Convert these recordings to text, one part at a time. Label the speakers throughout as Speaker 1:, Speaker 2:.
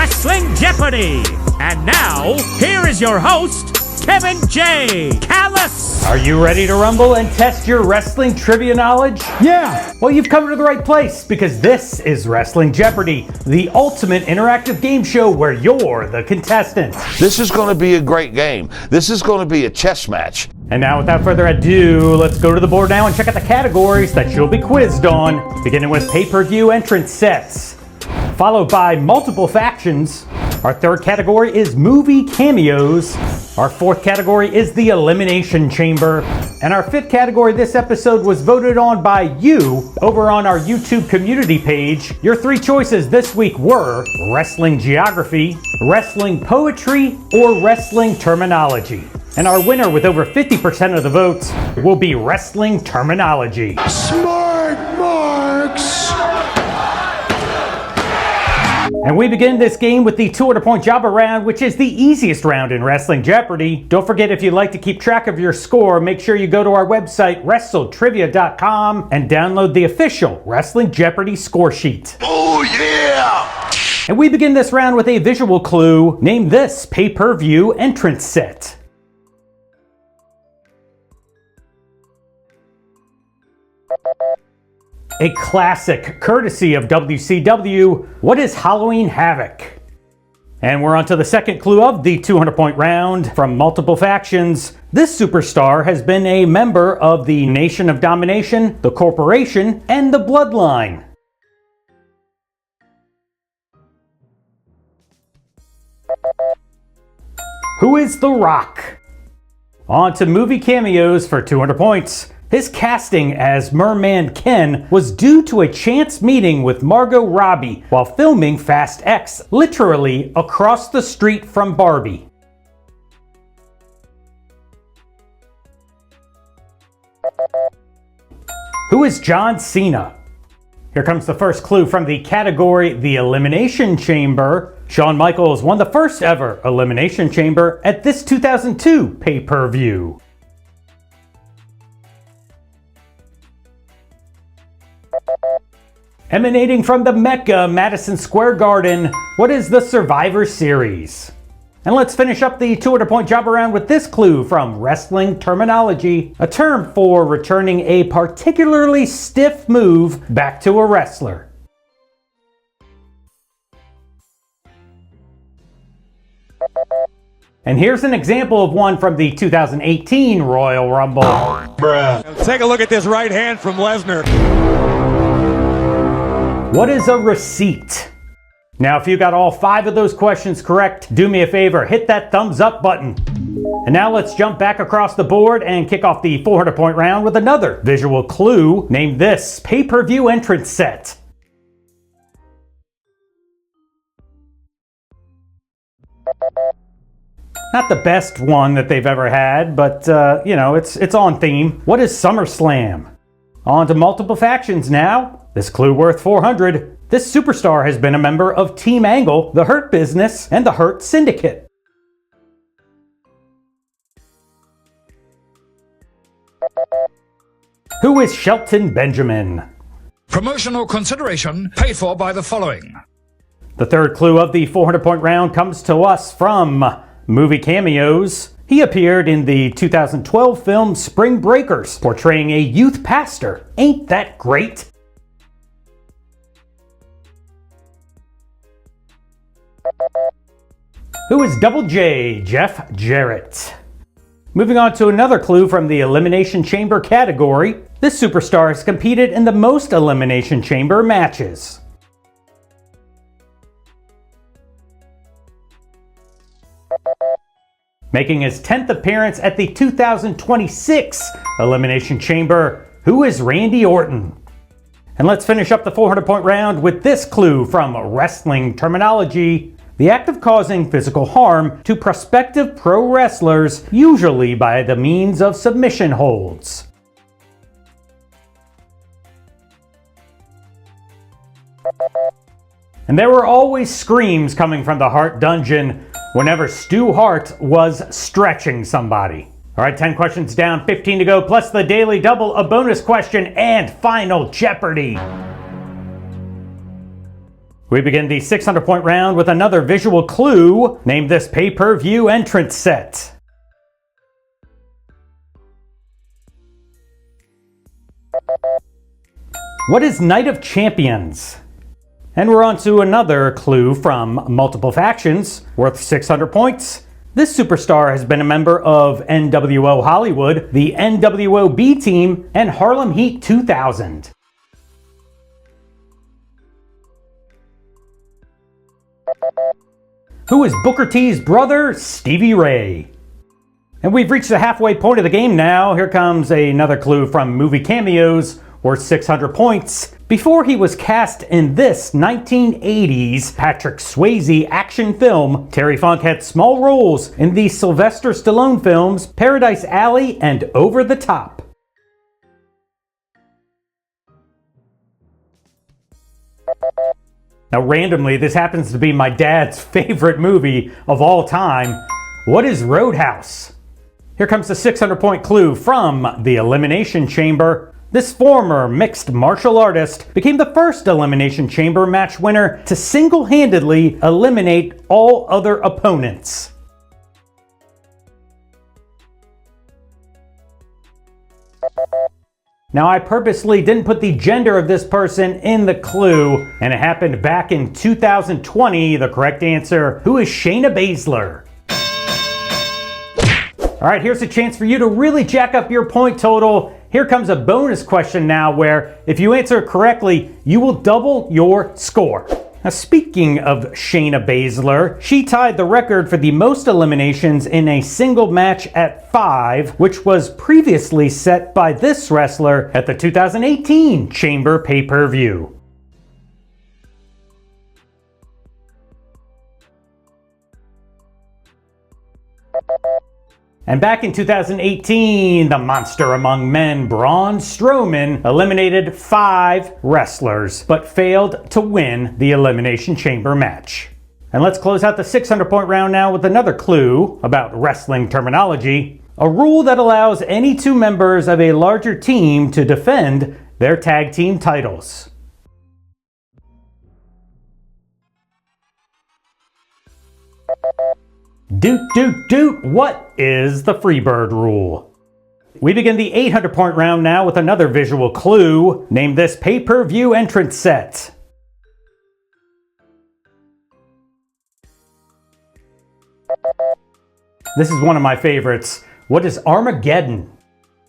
Speaker 1: Wrestling Jeopardy! And now, here is your host, Kevin J. Callis!
Speaker 2: Are you ready to rumble and test your wrestling trivia knowledge?
Speaker 3: Yeah!
Speaker 2: Well, you've come to the right place because this is Wrestling Jeopardy, the ultimate interactive game show where you're the contestant.
Speaker 4: This is going to be a great game. This is going to be a chess match.
Speaker 2: And now, without further ado, let's go to the board now and check out the categories that you'll be quizzed on, beginning with pay-per-view entrance sets, followed by multiple factions. Our third category is movie cameos. Our fourth category is the Elimination Chamber. And our fifth category this episode was voted on by you over on our YouTube community page. Your three choices this week were Wrestling Geography, Wrestling Poetry, or Wrestling Terminology. And our winner with over 50% of the votes will be Wrestling Terminology.
Speaker 3: Smart marks!
Speaker 2: And we begin this game with the 200-point Jabba round, which is the easiest round in Wrestling Jeopardy. Don't forget, if you'd like to keep track of your score, make sure you go to our website, WrestleTrivia.com, and download the official Wrestling Jeopardy score sheet.
Speaker 4: Oh, yeah!
Speaker 2: And we begin this round with a visual clue. Name this pay-per-view entrance set. A classic, courtesy of WCW. What is Halloween Havoc? And we're on to the second clue of the 200-point round. From multiple factions, this superstar has been a member of the Nation of Domination, the Corporation, and the Bloodline. Who is The Rock? On to movie cameos for 200 points. His casting as Merman Ken was due to a chance meeting with Margot Robbie while filming Fast X, literally across the street from Barbie. Who is John Cena? Here comes the first clue from the category The Elimination Chamber. Shawn Michaels won the first ever Elimination Chamber at this 2002 pay-per-view. Emanating from the Mecca, Madison Square Garden, what is the Survivor Series? And let's finish up the 200-point job around with this clue from Wrestling Terminology, a term for returning a particularly stiff move back to a wrestler. And here's an example of one from the 2018 Royal Rumble.
Speaker 3: Bruh. Take a look at this right hand from Lesnar.
Speaker 2: What is a receipt? Now, if you got all 5 of those questions correct, do me a favor, hit that thumbs up button. And now let's jump back across the board and kick off the 400-point round with another visual clue. Name this pay-per-view entrance set. Not the best one that they've ever had, but, you know, it's on theme. What is SummerSlam? On to multiple factions now. This clue worth 400. This superstar has been a member of Team Angle, the Hurt Business, and the Hurt Syndicate. Who is Shelton Benjamin?
Speaker 5: Promotional consideration paid for by the following.
Speaker 2: The third clue of the 400-point round comes to us from movie cameos. He appeared in the 2012 film Spring Breakers, portraying a youth pastor. Ain't that great? Who is Double J, Jeff Jarrett? Moving on to another clue from the Elimination Chamber category. This superstar has competed in the most Elimination Chamber matches. Making his 10th appearance at the 2026 Elimination Chamber, who is Randy Orton? And let's finish up the 400-point round with this clue from Wrestling Terminology. The act of causing physical harm to prospective pro wrestlers, usually by the means of submission holds. And there were always screams coming from the Hart Dungeon whenever Stu Hart was stretching somebody. All right, 10 questions down, 15 to go, plus the daily double, a bonus question, and Final Jeopardy. We begin the 600-point round with another visual clue. Name this pay-per-view entrance set. What is Night of Champions? And we're on to another clue from multiple factions, worth 600 points. This superstar has been a member of NWO Hollywood, the NWO B Team, and Harlem Heat 2000. Who is Booker T's brother, Stevie Ray? And we've reached the halfway point of the game now. Here comes another clue from movie cameos, worth 600 points. Before he was cast in this 1980s Patrick Swayze action film, Terry Funk had small roles in the Sylvester Stallone films Paradise Alley and Over the Top. Now randomly, this happens to be my dad's favorite movie of all time. What is Roadhouse? Here comes the 600-point clue from the Elimination Chamber. This former mixed martial artist became the first Elimination Chamber match winner to single-handedly eliminate all other opponents. Now, I purposely didn't put the gender of this person in the clue, and it happened back in 2020. The correct answer, who is Shayna Baszler? All right, here's a chance for you to really jack up your point total. Here comes a bonus question now where if you answer it correctly, you will double your score. Now, speaking of Shayna Baszler, she tied the record for the most eliminations in a single match at 5, which was previously set by this wrestler at the 2018 Chamber pay-per-view. And back in 2018, the monster among men, Braun Strowman, eliminated 5 wrestlers, but failed to win the Elimination Chamber match. And let's close out the 600-point round now with another clue about wrestling terminology. A rule that allows any 2 members of a larger team to defend their tag team titles. Doot, what is the Freebird rule? We begin the 800-point round now with another visual clue. Name this pay-per-view entrance set. This is one of my favorites. What is Armageddon?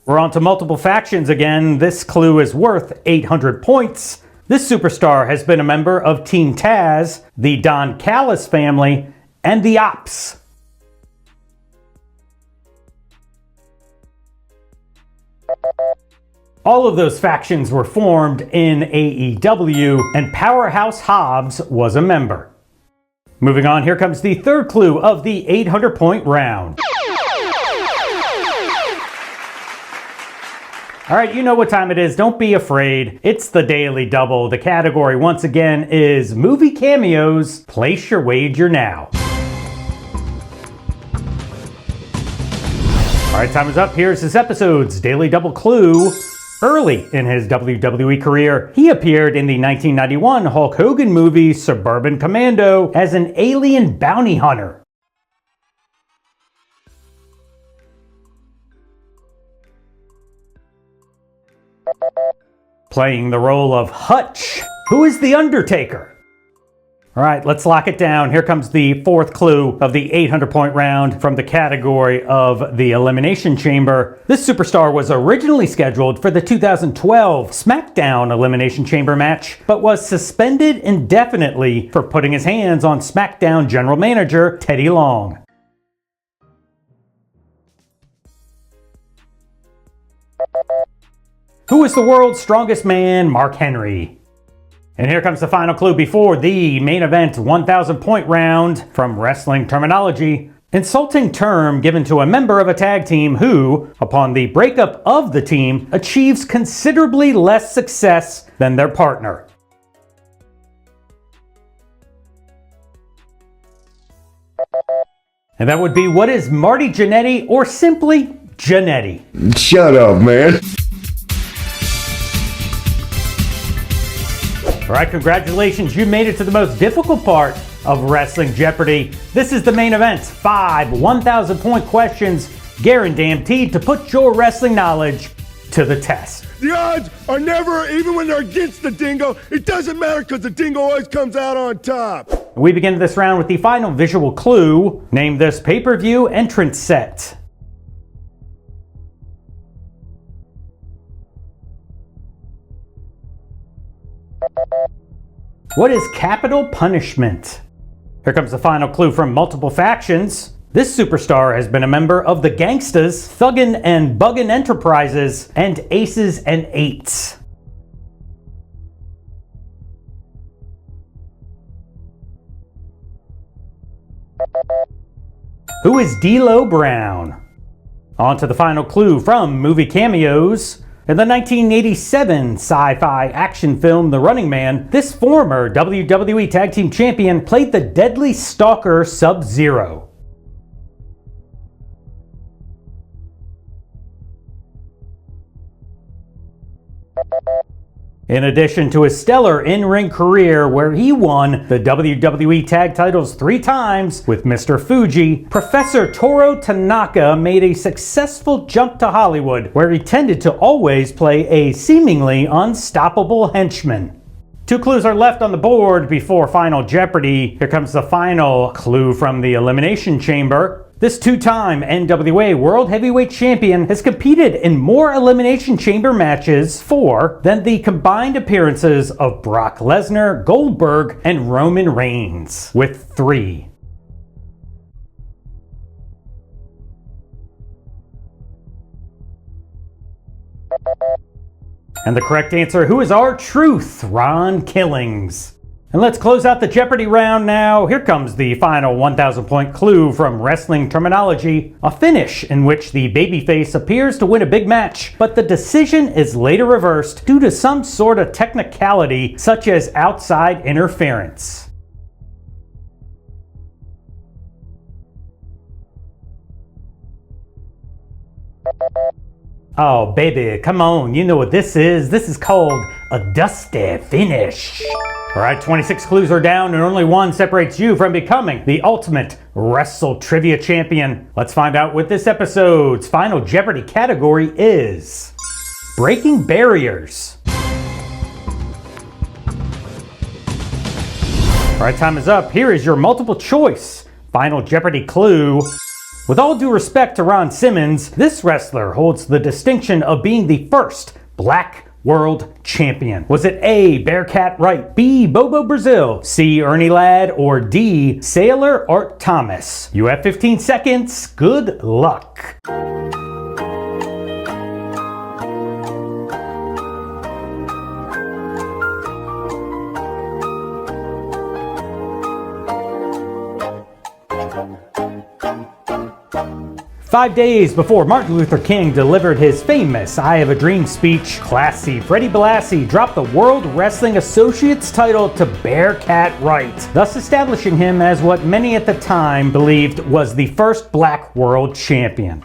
Speaker 2: We're on to multiple factions again. This clue is worth 800 points. This superstar has been a member of Team Taz, the Don Callis family, and the Ops. All of those factions were formed in AEW, and Powerhouse Hobbs was a member. Moving on, here comes the third clue of the 800-point round. All right, you know what time it is. Don't be afraid. It's the Daily Double. The category, once again, is movie cameos. Place your wager now. All right, time is up. Here's this episode's Daily Double clue. Early in his WWE career, he appeared in the 1991 Hulk Hogan movie Suburban Commando as an alien bounty hunter. Playing the role of Hutch, who is The Undertaker. All right, let's lock it down. Here comes the fourth clue of the 800-point round from the category of the Elimination Chamber. This superstar was originally scheduled for the 2012 SmackDown Elimination Chamber match, but was suspended indefinitely for putting his hands on SmackDown General Manager Teddy Long. Who is the world's strongest man, Mark Henry? And here comes the final clue before the main event 1,000-point round from wrestling terminology. Insulting term given to a member of a tag team who, upon the breakup of the team, achieves considerably less success than their partner. And that would be, what is Marty Jannetty, or simply Jannetty?
Speaker 6: Shut up, man.
Speaker 2: Alright, congratulations, you made it to the most difficult part of Wrestling Jeopardy. This is the main event. 5 1,000-point questions guaranteed to put your wrestling knowledge to the test.
Speaker 6: The odds are never, even when they're against the dingo, it doesn't matter because the dingo always comes out on top.
Speaker 2: We begin this round with the final visual clue. Name this pay-per-view entrance set. What is capital punishment? Here comes the final clue from multiple factions. This superstar has been a member of the Gangstas, Thuggin' and Buggin' Enterprises, and Aces and Eights. Who is D'Lo Brown? On to the final clue from movie cameos. In the 1987 sci-fi action film The Running Man, this former WWE Tag Team Champion played the deadly stalker Sub-Zero. In addition to his stellar in-ring career where he won the WWE Tag titles 3 times with Mr. Fuji, Professor Toru Tanaka made a successful jump to Hollywood where he tended to always play a seemingly unstoppable henchman. 2 clues are left on the board before Final Jeopardy. Here comes the final clue from the Elimination Chamber. This 2-time NWA World Heavyweight Champion has competed in more Elimination Chamber matches, 4, than the combined appearances of Brock Lesnar, Goldberg, and Roman Reigns, with 3. And the correct answer, who is R-Truth? Ron Killings. And let's close out the Jeopardy round now. Here comes the final 1,000-point clue from wrestling terminology. A finish in which the babyface appears to win a big match, but the decision is later reversed due to some sort of technicality such as outside interference. Oh baby, come on, you know what this is. This is called a dusty finish. Alright, 26 clues are down and only 1 separates you from becoming the ultimate WrestleTrivia champion. Let's find out what this episode's Final Jeopardy category is. Breaking barriers. Alright, time is up. Here is your multiple choice Final Jeopardy clue. With all due respect to Ron Simmons, this wrestler holds the distinction of being the first Black World Champion. Was it A, Bearcat Wright, B, Bobo Brazil, C, Ernie Ladd, or D, Sailor Art Thomas? You have 15 seconds. Good luck. 5 days before Martin Luther King delivered his famous I Have a Dream speech, classy Freddie Blassie dropped the World Wrestling Associates title to Bearcat Wright, thus establishing him as what many at the time believed was the first Black World Champion.